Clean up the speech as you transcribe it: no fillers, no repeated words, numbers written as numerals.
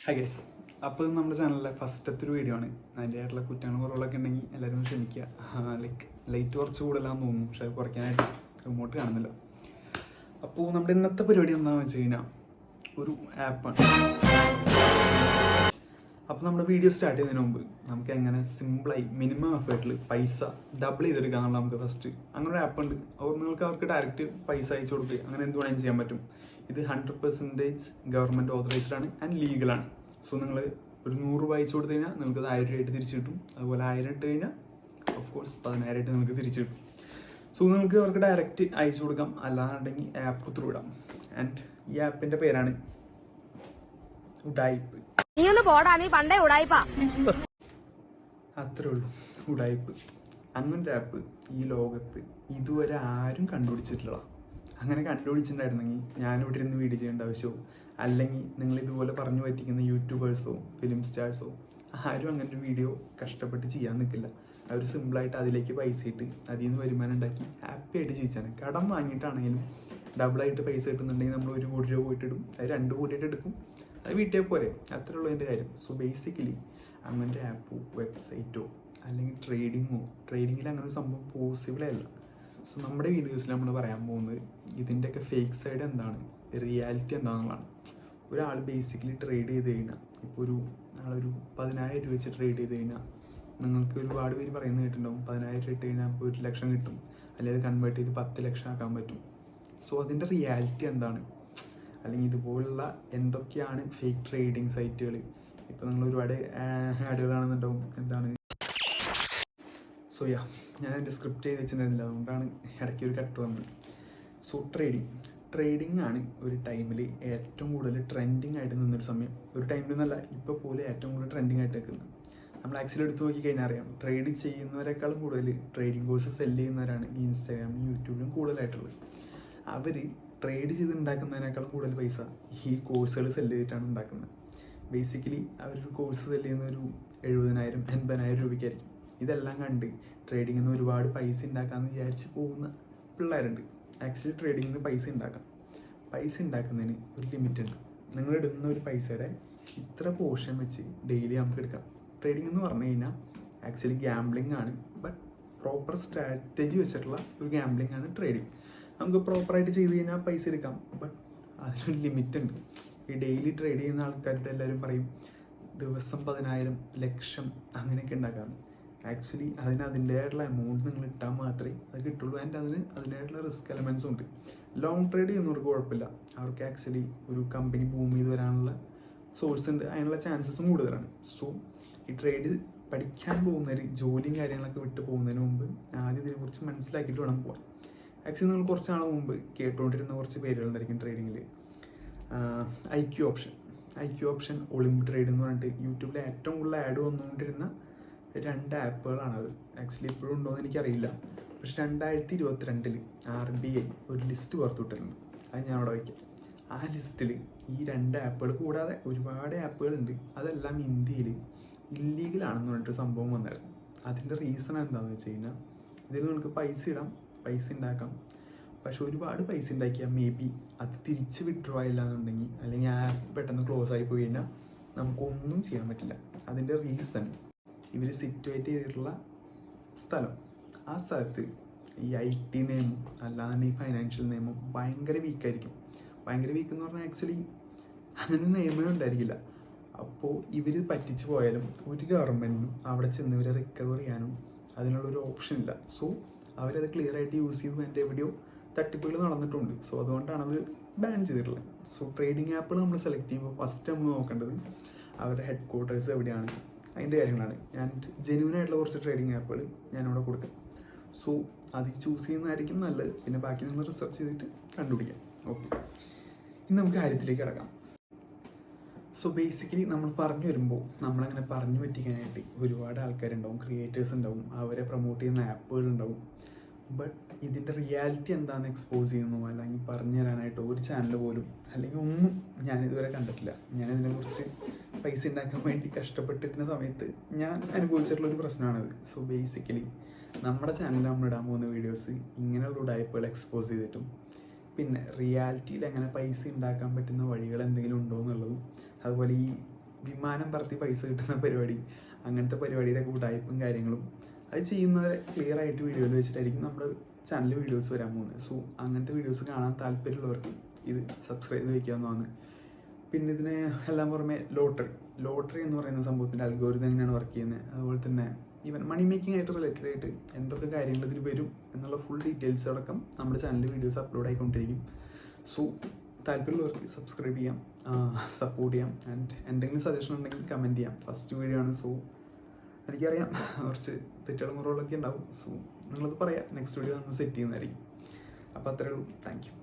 Hi guys, അപ്പോൾ നമ്മുടെ ചാനലിലെ ഫസ്റ്റത്തെ ഒരു വീഡിയോ ആണ്. അതിൻ്റെതായിട്ടുള്ള കുറ്റങ്ങളും കുറവുകളൊക്കെ ഉണ്ടെങ്കിൽ എല്ലാവരും ക്ഷമിക്കുക. ലൈറ്റ് കുറച്ച് കൂടുതലാന്ന് തോന്നുന്നു, പക്ഷേ കുറയ്ക്കാനായിട്ട് റിമോട്ട് കാണുന്നില്ല. അപ്പോൾ നമ്മുടെ ഇന്നത്തെ പരിപാടി എന്താണെന്ന് വെച്ച് കഴിഞ്ഞാൽ ഒരു ആപ്പാണ്. അപ്പോൾ നമ്മുടെ വീഡിയോ സ്റ്റാർട്ട് ചെയ്യുന്നതിന് മുമ്പ് നമുക്ക് എങ്ങനെ സിമ്പിളായി മിനിമം എഫേർട്ടിൽ പൈസ ഡബിൾ ചെയ്തെടുക്കാന്നുള്ള നമുക്ക് ഫസ്റ്റ് അങ്ങനെ ഒരു ആപ്പ് ഉണ്ട്. നിങ്ങൾക്ക് അവർക്ക് ഡയറക്റ്റ് പൈസ അയച്ചു കൊടുക്കുക, അങ്ങനെ എന്ത് വേണമെങ്കിലും ചെയ്യാൻ പറ്റും. ഇത് 100% ഗവൺമെൻറ് ഓതറൈസ്ഡ് ആണ് ആൻഡ് ലീഗലാണ്. സോ നിങ്ങൾ ഒരു 100 രൂപ അയച്ചു കൊടുത്തു കഴിഞ്ഞാൽ നിങ്ങൾക്ക് അത് 1000 രൂപയായിട്ട് തിരിച്ചു കിട്ടും. അതുപോലെ 1000 ഇട്ട് കഴിഞ്ഞാൽ ഓഫ് കോഴ്സ് 10,000 ആയിട്ട് നിങ്ങൾക്ക് തിരിച്ചു കിട്ടും. സോ നിങ്ങൾക്ക് അവർക്ക് ഡയറക്റ്റ് അയച്ചു കൊടുക്കാം, അല്ലാന്നുണ്ടെങ്കിൽ ആപ്പ് ത്രൂ ഇടാം. ആൻഡ് ഈ ആപ്പിൻ്റെ പേരാണ് ഉഡായിപ്പ്. അത്രേ ഉള്ളൂ, ഉഡായിപ്പ്. അങ്ങനൊരു ആപ്പ് ഈ ലോകത്ത് ഇതുവരെ ആരും കണ്ടുപിടിച്ചിട്ടില്ല. അങ്ങനെ കണ്ടുപിടിച്ചിട്ടുണ്ടായിരുന്നെങ്കിൽ ഞാനിവിടെ ഇരുന്ന് വീഡിയോ ചെയ്യേണ്ട ആവശ്യമോ അല്ലെങ്കിൽ നിങ്ങൾ ഇതുപോലെ പറഞ്ഞു പറ്റിക്കുന്ന യൂട്യൂബേഴ്സോ ഫിലിം സ്റ്റാർസോ ആരും അങ്ങനെ ഒരു വീഡിയോ കഷ്ടപ്പെട്ട് ചെയ്യാൻ നിൽക്കില്ല. അവർ സിമ്പിളായിട്ട് അതിലേക്ക് പൈസ ഇട്ട് അതിൽ നിന്ന് വരുമാനം ഉണ്ടാക്കി ഹാപ്പി ആയിട്ട് ജീവിച്ചാണ്. കടം വാങ്ങിയിട്ടാണെങ്കിലും ഡബിളായിട്ട് പൈസ കിട്ടുന്നുണ്ടെങ്കിൽ നമ്മൾ 1 കോടി രൂപ പോയിട്ടിടും, അത് 2 കോടിയായിട്ട് എടുക്കും, അത് വീട്ടിൽ പോരെ. അത്രേ ഉള്ളൂ അതിൻ്റെ കാര്യം. സോ ബേസിക്കലി അങ്ങനത്തെ ആപ്പോ വെബ്സൈറ്റോ അല്ലെങ്കിൽ ട്രേഡിങ്ങിൽ അങ്ങനെ ഒരു സംഭവം പോസിബിളേ അല്ല. സോ നമ്മുടെ വീഡിയോസിൽ നമ്മൾ പറയാൻ പോകുന്നത് ഇതിൻ്റെയൊക്കെ ഫേക്ക് സൈഡ് എന്താണ്, റിയാലിറ്റി എന്താണെന്നുള്ളതാണ്. ഒരാൾ ബേസിക്കലി ട്രേഡ് ചെയ്ത് കഴിഞ്ഞാൽ ഇപ്പോൾ ആളൊരു 10,000 രൂപ വെച്ച് ട്രേഡ് ചെയ്ത് കഴിഞ്ഞാൽ നിങ്ങൾക്ക് ഒരുപാട് പേര് പറയുന്നത് കേട്ടിട്ടുണ്ടാവും 10,000 രൂപ ഇട്ട് കഴിഞ്ഞാൽ ഇപ്പോൾ 1 ലക്ഷം കിട്ടും, അല്ലെങ്കിൽ അത് കൺവേർട്ട് ചെയ്ത് 10 ലക്ഷം ആക്കാൻ പറ്റും. സോ അതിൻ്റെ റിയാലിറ്റി എന്താണ്, അല്ലെങ്കിൽ ഇതുപോലുള്ള എന്തൊക്കെയാണ് ഫേക്ക് ട്രേഡിങ് സൈറ്റുകൾ. ഇപ്പോൾ നിങ്ങൾ ഒരുപാട് ആഡുകൾ കാണുന്നുണ്ടാവും. എന്താണ് സോ ഞാൻ എൻ്റെ സ്ക്രിപ്റ്റ് ചെയ്ത് വെച്ചിട്ടുണ്ടായിരുന്നില്ല, അതുകൊണ്ടാണ് ഇടയ്ക്ക് ഒരു കട്ട് വന്നത്. സോ ട്രേഡിംഗ് ആണ് ഒരു ടൈമിൽ ഏറ്റവും കൂടുതൽ ട്രെൻഡിങ് ആയിട്ട് നിന്നൊരു സമയം. ഒരു ടൈമിൽ നിന്നല്ല, ഇപ്പോൾ പോലെ ഏറ്റവും കൂടുതൽ ട്രെൻഡിങ് ആയിട്ട് നിൽക്കുന്നത്. നമ്മൾ ആക്ച്വലി എടുത്ത് നോക്കി കഴിഞ്ഞാൽ അറിയാം, ട്രേഡ് ചെയ്യുന്നവരെക്കാളും കൂടുതൽ ട്രേഡിംഗ് കോഴ്സ് സെല്ല് ചെയ്യുന്നവരാണ് ഈ ഇൻസ്റ്റാഗ്രാമിലും യൂട്യൂബിലും കൂടുതലായിട്ടുള്ളത്. അവർ ട്രേഡ് ചെയ്ത് ഉണ്ടാക്കുന്നതിനേക്കാളും കൂടുതൽ പൈസ ഈ കോഴ്സുകൾ സെല്ല് ചെയ്തിട്ടാണ് ഉണ്ടാക്കുന്നത്. ബേസിക്കലി അവരൊരു കോഴ്സ് സെല്ല് ചെയ്യുന്ന ഒരു 70,000 80,000 രൂപയ്ക്കായിരിക്കും. ഇതെല്ലാം കണ്ട് ട്രേഡിങ്ങിൽ നിന്ന് ഒരുപാട് പൈസ ഉണ്ടാക്കാമെന്ന് വിചാരിച്ച് പോകുന്ന പിള്ളേരുണ്ട്. ആക്ച്വലി ട്രേഡിങ്ങിൽ നിന്ന് പൈസ ഉണ്ടാക്കുന്നതിന് ഒരു ലിമിറ്റ് ഉണ്ട്. നിങ്ങൾ ഇടുന്ന ഒരു പൈസയുടെ ഇത്ര പോർഷൻ വെച്ച് ഡെയിലി നമുക്ക് എടുക്കാം. ട്രേഡിംഗ് എന്ന് പറഞ്ഞു കഴിഞ്ഞാൽ ആക്ച്വലി ഗ്യാംബ്ലിംഗ് ആണ്, ബട്ട് പ്രോപ്പർ സ്ട്രാറ്റജി വെച്ചിട്ടുള്ള ഒരു ഗ്യാംബ്ലിംഗ് ആണ് ട്രേഡിംഗ്. നമുക്ക് പ്രോപ്പറായിട്ട് ചെയ്ത് കഴിഞ്ഞാൽ പൈസ എടുക്കാം, ബട്ട് അതിനൊരു ലിമിറ്റ് ഉണ്ട്. ഈ ഡെയിലി ട്രേഡ് ചെയ്യുന്ന ആൾക്കാരുടെ എല്ലാവരും പറയും ദിവസം 10,000 ലക്ഷം അങ്ങനെയൊക്കെ ഉണ്ടാക്കാം. ആക്ച്വലി അതിൻ്റെതായിട്ടുള്ള എമൗണ്ട് നിങ്ങൾ ഇട്ടാൽ മാത്രമേ അത് കിട്ടുള്ളൂ. ആൻഡ് അതിൻ്റെതായിട്ടുള്ള റിസ്ക് എലമെൻസും ഉണ്ട്. ലോങ് ട്രേഡ് ചെയ്യുന്നവർക്ക് കുഴപ്പമില്ല, അവർക്ക് ആക്ച്വലി ഒരു കമ്പനി ബൂം ചെയ്ത് വരാനുള്ള സോഴ്സ് ഉണ്ട്, അതിനുള്ള ചാൻസസും കൂടുതലാണ്. സോ ഈ ട്രേഡ് പഠിക്കാൻ പോകുന്നവർ ജോലിയും കാര്യങ്ങളൊക്കെ വിട്ട് പോകുന്നതിന് മുമ്പ് ആദ്യം ഇതിനെക്കുറിച്ച് മനസ്സിലാക്കിയിട്ട് വേണം പോകാൻ. ആക്ച്വലി നിങ്ങൾ കുറച്ച് നാൾ മുമ്പ് കേട്ടുകൊണ്ടിരുന്ന കുറച്ച് പേരുകളുണ്ടായിരിക്കും ട്രേഡിങ്ങിൽ. IQ ഓപ്ഷൻ, ഒളിമ്പ് ട്രേഡ് എന്ന് പറഞ്ഞിട്ട് യൂട്യൂബിൽ ഏറ്റവും കൂടുതൽ ആഡ് വന്നുകൊണ്ടിരുന്ന 2 ആപ്പുകളാണത്. ആക്ച്വലി ഇപ്പോഴും ഉണ്ടോ എന്ന് എനിക്കറിയില്ല, പക്ഷെ 2022 RBI ഒരു ലിസ്റ്റ് പുറത്തുവിട്ടിട്ടുണ്ട്. അത് ഞാൻ അവിടെ വയ്ക്കാം. ആ ലിസ്റ്റിൽ ഈ 2 ആപ്പുകൾ കൂടാതെ ഒരുപാട് ആപ്പുകളുണ്ട്. അതെല്ലാം ഇന്ത്യയിൽ ഇല്ലീഗലാണെന്ന് പറഞ്ഞിട്ട് സംഭവം വന്നായിരുന്നു. അതിൻ്റെ റീസൺ എന്താണെന്ന് വെച്ച് കഴിഞ്ഞാൽ ഇതിൽ നിങ്ങൾക്ക് പൈസ ഇടാം, പൈസ ഉണ്ടാക്കാം, പക്ഷെ ഒരുപാട് പൈസ ഉണ്ടാക്കിയാൽ മേ ബി അത് തിരിച്ച് വിഡ്രോ ആയില്ല എന്നുണ്ടെങ്കിൽ, അല്ലെങ്കിൽ ആ ആപ്പ് പെട്ടെന്ന് ക്ലോസ് ആയി പോയി കഴിഞ്ഞാൽ നമുക്കൊന്നും ചെയ്യാൻ പറ്റില്ല. അതിൻ്റെ റീസൺ ഇവർ സിറ്റുവേറ്റ് ചെയ്തിട്ടുള്ള സ്ഥലം, ആ സ്ഥലത്ത് ഈ IT നിയമം അല്ലാതെ ഈ ഫൈനാൻഷ്യൽ നിയമം ഭയങ്കര വീക്കായിരിക്കും. ഭയങ്കര വീക്ക് എന്ന് പറഞ്ഞാൽ ആക്ച്വലി അങ്ങനെ നിയമമേ ഉണ്ടായിരിക്കില്ല. അപ്പോൾ ഇവർ പറ്റിച്ചു പോയാലും ഒരു ഗവൺമെൻറ്റിനും അവിടെ ചെന്ന് ഇവരെ റിക്കവർ ചെയ്യാനും അതിനുള്ളൊരു ഓപ്ഷൻ ഇല്ല. സോ അവരത് ക്ലിയർ ആയിട്ട് യൂസ് ചെയ്തു. എൻ്റെ എവിടെയോ തട്ടിപ്പുകൾ നടന്നിട്ടുണ്ട്. സോ അതുകൊണ്ടാണത് ബാൻ ചെയ്തിട്ടുള്ളത്. സോ ട്രേഡിംഗ് ആപ്പുകൾ നമ്മൾ സെലക്ട് ചെയ്യുമ്പോൾ ഫസ്റ്റ് നമ്മൾ നോക്കേണ്ടത് അവരുടെ ഹെഡ് ക്വാർട്ടേഴ്സ് എവിടെയാണ്, അതിൻ്റെ കാര്യങ്ങളാണ്. ഞാൻ ജെന്യൂനായിട്ടുള്ള കുറച്ച് ട്രേഡിംഗ് ആപ്പുകൾ ഞാനിവിടെ കൊടുക്കാം. സോ അത് ചൂസ് ചെയ്യുന്നതായിരിക്കും നല്ലത്. പിന്നെ ബാക്കി നിങ്ങൾ റിസർച്ച് ചെയ്തിട്ട് കണ്ടുപിടിക്കാം. ഓക്കെ, ഇനി നമുക്ക് കാര്യത്തിലേക്ക് കിടക്കാം. സോ ബേസിക്കലി നമ്മൾ പറഞ്ഞു വരുമ്പോൾ നമ്മളങ്ങനെ പറഞ്ഞു പറ്റിക്കാനായിട്ട് ഒരുപാട് ആൾക്കാരുണ്ടാവും, ക്രിയേറ്റേഴ്സ് ഉണ്ടാവും, അവരെ പ്രൊമോട്ട് ചെയ്യുന്ന ആപ്പുകളുണ്ടാവും. ബട്ട് ഇതിൻ്റെ റിയാലിറ്റി എന്താണെന്ന് എക്സ്പോസ് ചെയ്യുന്നു അല്ലെങ്കിൽ പറഞ്ഞു തരാനായിട്ട് ഒരു ചാനൽ പോലും അല്ലെങ്കിൽ ഒന്നും ഞാനിതുവരെ കണ്ടിട്ടില്ല. ഞാനിതിനെക്കുറിച്ച് പൈസ ഉണ്ടാക്കാൻ വേണ്ടി കഷ്ടപ്പെട്ടിരുന്ന സമയത്ത് ഞാൻ അനുഭവിച്ചിട്ടുള്ളൊരു പ്രശ്നമാണിത്. സോ ബേസിക്കലി നമ്മുടെ ചാനലിൽ നമ്മൾ ഇടാൻ പോകുന്ന വീഡിയോസ് ഇങ്ങനെയുള്ള ഉടായ്പകൾ എക്സ്പോസ് ചെയ്തിട്ടും പിന്നെ റിയാലിറ്റിയിൽ എങ്ങനെ പൈസ ഉണ്ടാക്കാൻ പറ്റുന്ന വഴികൾ എന്തെങ്കിലും ഉണ്ടോ എന്നുള്ളതും, അതുപോലെ ഈ വിമാനം പറത്തി പൈസ കിട്ടുന്ന പരിപാടി, അങ്ങനത്തെ പരിപാടിയുടെ ഉടായിപ്പും കാര്യങ്ങളും അത് ചെയ്യുന്നവരെ ക്ലിയർ ആയിട്ട് വീഡിയോയിൽ വെച്ചിട്ടായിരിക്കും നമ്മുടെ ചാനലിൽ വീഡിയോസ് വരാൻ പോകുന്നത്. സോ അങ്ങനത്തെ വീഡിയോസ് കാണാൻ താല്പര്യമുള്ളവർക്ക് ഇത് സബ്സ്ക്രൈബ് ചെയ്ത് വയ്ക്കാവുന്നതാണ്. പിന്നെ ഇതിന് എല്ലാം പുറമെ ലോട്ടറി എന്ന് പറയുന്ന സംഭവത്തിൻ്റെ അൽഗോരിതം എങ്ങനെയാണ് വർക്ക് ചെയ്യുന്നത്, അതുപോലെ തന്നെ ഈവൻ മണി മേക്കിംഗ് ആയിട്ട് റിലേറ്റഡ് ആയിട്ട് എന്തൊക്കെ കാര്യങ്ങൾ ഇതിൽ വരും എന്നുള്ള ഫുൾ ഡീറ്റെയിൽസ് അടക്കം നമ്മുടെ ചാനലിൽ വീഡിയോസ് അപ്ലോഡ് ആയിക്കൊണ്ടിരിക്കും. സോ താല്പര്യമുള്ളവർക്ക് സബ്സ്ക്രൈബ് ചെയ്യാം, സപ്പോർട്ട് ചെയ്യാം. ആൻഡ് എന്തെങ്കിലും സജഷൻ ഉണ്ടെങ്കിൽ കമൻറ്റ് ചെയ്യാം. ഫസ്റ്റ് വീഡിയോ ആണ്, സോ എനിക്കറിയാം കുറച്ച് തെറ്റുകളും കുറവുകളൊക്കെ ഉണ്ടാവും. സോ നിങ്ങളത് പറയാം, നെക്സ്റ്റ് വീഡിയോ നമ്മൾ സെറ്റ് ചെയ്യുന്നതായിരിക്കും. അപ്പോൾ അത്രയേ ഉള്ളൂ. Thank you.